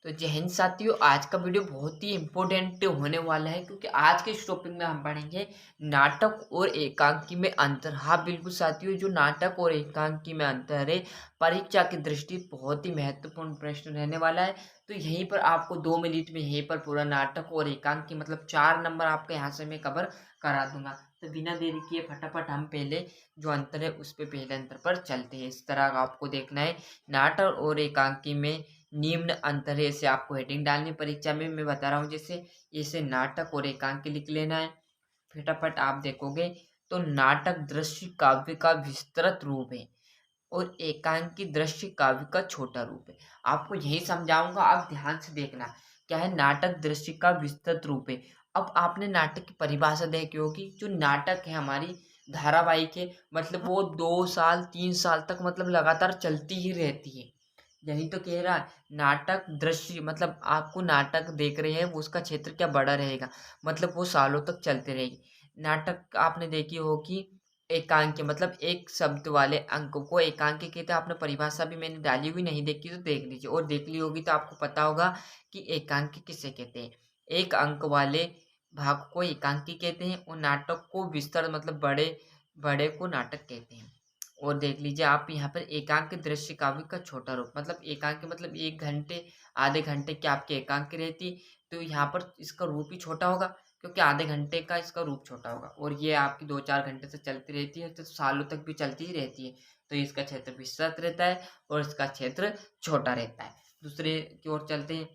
तो जय हिंद साथियों, आज का वीडियो बहुत ही इम्पोर्टेंट होने वाला है क्योंकि आज के इस टॉपिक में हम पढ़ेंगे नाटक और एकांकी में अंतर। हाँ बिल्कुल साथियों, जो नाटक और एकांकी में अंतर है परीक्षा की दृष्टि बहुत ही महत्वपूर्ण प्रश्न रहने वाला है। तो यहीं पर आपको 2 मिनट में यहीं पर पूरा नाटक और एकांकी मतलब 4 नंबर आपके यहाँ से मैं कवर करा दूंगा। तो बिना देरी किए फटाफट हम पहले जो अंतर है उस पर पहले अंतर पर चलते हैं। इस तरह का आपको देखना है नाटक और एकांकी में निम्न अंतर है। इसे आपको हेडिंग डालनी परीक्षा में मैं बता रहा हूँ। जैसे इसे नाटक और एकांकी लिख लेना है। फटाफट आप देखोगे तो नाटक दृश्य काव्य का विस्तृत रूप है और एकांकी दृश्य काव्य का छोटा रूप है। आपको यही समझाऊंगा, आप ध्यान से देखना। क्या है नाटक दृश्य का विस्तृत रूप है। अब आपने नाटक की परिभाषा देखी होगी। जो नाटक है हमारी धारावाहिक है, मतलब वो 2 साल 3 साल तक मतलब लगातार चलती ही रहती है। यही तो कह रहा है नाटक दृश्य मतलब आपको नाटक देख रहे हैं वो उसका क्षेत्र क्या बड़ा रहेगा, मतलब वो सालों तक चलते रहेगी। नाटक आपने देखी होगी। एकांकी मतलब एक शब्द वाले अंक को एकांकी कहते हैं। आपने परिभाषा भी मैंने डाली हुई, नहीं देखी तो देख लीजिए, और देख ली होगी तो आपको पता होगा कि एकांकी किसे कहते हैं। एक अंक वाले भाग को एकांकी कहते हैं और नाटक को विस्तार मतलब बड़े बड़े को नाटक कहते हैं। और देख लीजिए आप यहाँ पर एकांक दृश्य काव्य का छोटा रूप मतलब एकांक मतलब 1 घंटे आधे घंटे की आपकी एकांकी रहती, तो यहाँ पर इसका रूप ही छोटा होगा क्योंकि आधे घंटे का इसका रूप छोटा होगा। और ये आपकी 2-4 घंटे से चलती रहती है तो सालों तक भी चलती ही रहती है। तो इसका क्षेत्र विस्तृत रहता है और इसका क्षेत्र छोटा रहता है। दूसरे की ओर चलते हैं।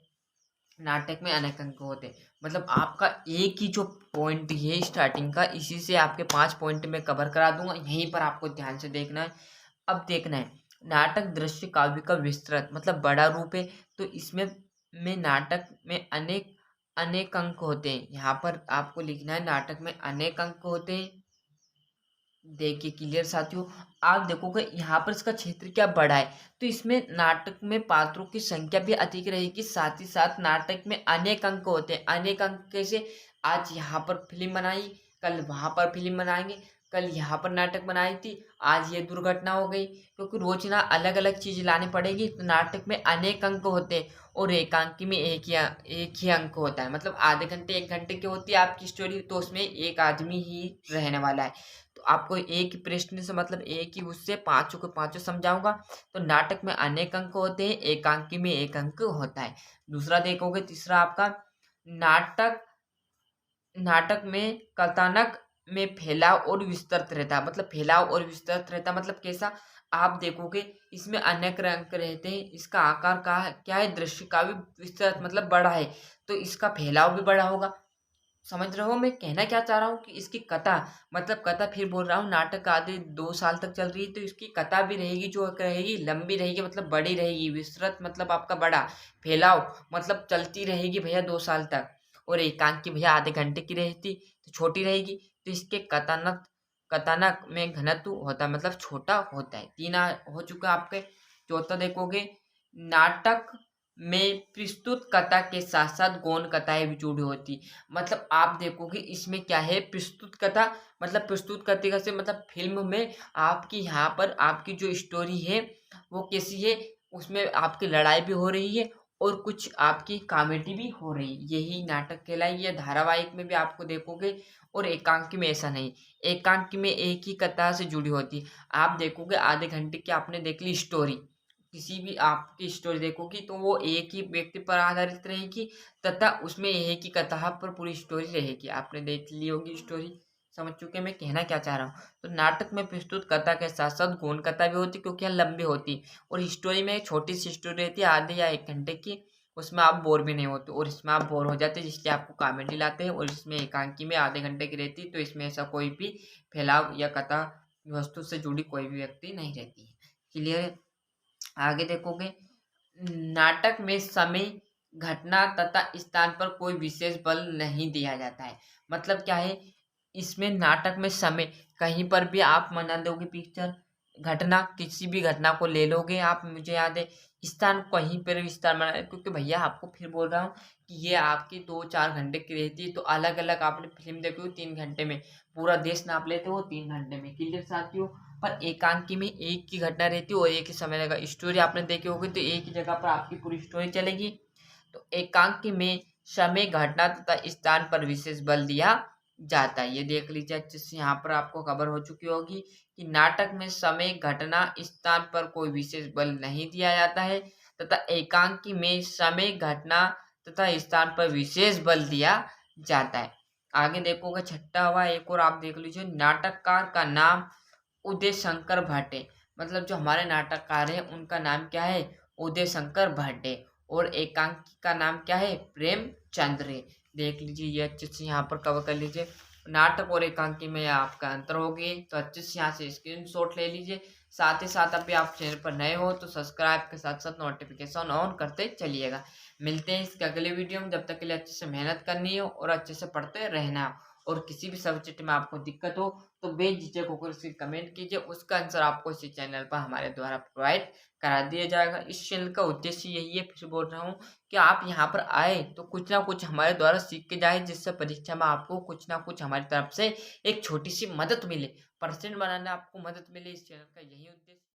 नाटक में अनेक अंक होते हैं, मतलब आपका एक ही जो पॉइंट है स्टार्टिंग का, इसी से आपके 5 पॉइंट में कवर करा दूंगा। यहीं पर आपको ध्यान से देखना है। अब देखना है नाटक दृश्य काव्य का विस्तृत मतलब बड़ा रूप है। तो इसमें में नाटक में अनेक अनेक अंक होते हैं। यहाँ पर आपको लिखना है नाटक में अनेक अंक होते हैं। देखिए क्लियर साथियों, आप देखोगे यहाँ पर इसका क्षेत्र क्या बड़ा है, तो इसमें नाटक में पात्रों की संख्या भी अधिक रहेगी। साथ ही साथ नाटक में अनेक अंक होते हैं। अनेक अंक कैसे, आज यहाँ पर फिल्म बनाई, कल वहां पर फिल्म बनाएंगे, कल यहाँ पर नाटक बनाई थी, आज ये दुर्घटना हो गई, क्योंकि रोज ना अलग अलग चीज लानी पड़ेगी। तो नाटक में अनेक अंक होते हैं और एकांकी में एक ही अंक होता है। मतलब आधे घंटे 1 घंटे की होती है आपकी स्टोरी, तो उसमें एक आदमी ही रहने वाला है। तो आपको एक ही प्रश्न से मतलब एक ही उससे पांचों के पांचों समझाऊंगा। तो नाटक में अनेक अंक होते हैं, एकांकी में एक अंक होता है। दूसरा देखोगे, तीसरा आपका नाटक नाटक में कथानक में फैलाव और विस्तृत रहता है। मतलब फैलाव और विस्तृत रहता है मतलब कैसा, आप देखोगे इसमें अनेक अंक रहते हैं। इसका आकार का क्या है, दृश्य का भी विस्तृत मतलब बड़ा है, तो इसका फैलाव भी बड़ा होगा। समझ रहे हो मैं कहना क्या चाह रहा हूँ कि इसकी कथा मतलब कथा, फिर बोल रहा हूँ नाटक आधे 2 साल तक चल रही है तो इसकी कथा भी रहेगी, जो रहेगी लंबी रहेगी मतलब बड़ी रहेगी। विस्तृत मतलब आपका बड़ा, फैलाव मतलब चलती रहेगी भैया 2 साल तक। और एकांकी भैया आधे घंटे की रहती तो छोटी रहेगी। तो इसके कथानक कथानक में घनत्व होता है मतलब छोटा होता है। तीन हो चुका आपके। चौथा देखोगे, नाटक में प्रस्तुत कथा के साथ साथ गौण कथाएं भी जुड़ी होती। मतलब आप देखोगे इसमें क्या है, प्रस्तुत कथा मतलब प्रस्तुत कथा से मतलब फिल्म में आपकी यहाँ पर आपकी जो स्टोरी है वो कैसी है, उसमें आपकी लड़ाई भी हो रही है और कुछ आपकी कॉमेडी भी हो रही है, यही नाटक कहलाएगी। या धारावाहिक में भी आपको देखोगे। और एकांकी में ऐसा नहीं, एकांकी में एक ही कथा से जुड़ी होती है। आप देखोगे आधे घंटे की आपने देख ली स्टोरी, किसी भी आपकी स्टोरी देखोगी तो वो एक ही व्यक्ति पर आधारित रहेगी तथा उसमें एक ही कथा पर पूरी स्टोरी रहेगी। आपने देख ली होगी स्टोरी, समझ चुके मैं कहना क्या चाह रहा हूँ। तो नाटक में प्रस्तुत कथा के साथ साथ गौण कथा भी होती क्योंकि यहाँ लंबी होती, और स्टोरी में एक छोटी सी स्टोरी रहती है आधे या 1 घंटे की, उसमें आप बोर भी नहीं होते और इसमें आप बोर हो जाते हैं, जिसलिए आपको कॉमेडी लाते हैं। और इसमें एकांकी में आधे घंटे की रहती तो इसमें ऐसा कोई भी फैलाव या कथा वस्तु से जुड़ी कोई भी व्यक्ति नहीं रहती है। क्लियर है। आगे देखोगे, नाटक में समय घटना तथा स्थान पर कोई विशेष बल नहीं दिया जाता है। मतलब क्या है, इसमें नाटक में समय कहीं पर भी आप बना दोगे पिक्चर, घटना किसी भी घटना को ले लोगे आप, मुझे याद है स्थान कहीं पर भी स्थान बना, क्योंकि भैया आपको फिर बोल रहा हूँ कि ये आपकी 2-4 घंटे की रहती है। तो अलग अलग आपने फिल्म देखी हो 3 घंटे में, पूरा देश नाप लेते हो 3 घंटे में। क्लियर साथियों। पर एकांकी में एक ही घटना रहती है और एक ही समय लगा। स्टोरी आपने देखी होगी तो एक ही जगह पर आपकी पूरी स्टोरी चलेगी। तो एकांकी में समय, घटना तथा स्थान पर विशेष बल दिया जाता है। ये देख लीजिए अच्छे से, यहाँ पर आपको खबर हो चुकी होगी कि नाटक में समय, घटना, स्थान पर कोई विशेष बल नहीं दिया जाता है तथा एकांकी में समय, घटना तथा स्थान पर विशेष बल दिया जाता है। आगे देखोगे छठा हुआ एक और आप देख लीजिए, नाटककार का नाम उदय शंकर भट्ट है। मतलब जो हमारे नाटककार हैं उनका नाम क्या है? उदय शंकर भट्ट है। और एकांकी का नाम क्या है? प्रेमचंद्र है। देख लीजिए ये अच्छे से यहाँ पर कवर कर लीजिए। नाटक और एकांकी में आपका अंतर होगी तो अच्छे से यहाँ से स्क्रीनशॉट ले लीजिए। साथ ही साथ अभी आप चैनल पर नए हो तो सब्सक्राइब के साथ साथ नोटिफिकेशन ऑन करते चलिएगा। मिलते हैं इसके अगले वीडियो में, जब तक के लिए अच्छे से मेहनत करनी हो और अच्छे से पढ़ते रहना हो। और किसी भी सब्जेक्ट में आपको दिक्कत हो तो बेझिझक होकर उसे कमेंट कीजिए, उसका आंसर आपको इसी चैनल पर हमारे द्वारा प्रोवाइड करा दिया जाएगा। इस चैनल का उद्देश्य यही है, फिर बोल रहा हूँ, कि आप यहाँ पर आए तो कुछ ना कुछ हमारे द्वारा सीख के जाए, जिससे परीक्षा में आपको कुछ ना कुछ हमारी तरफ से एक छोटी सी मदद मिले, परसेंट बनाने आपको मदद मिले। इस चैनल का यही उद्देश्य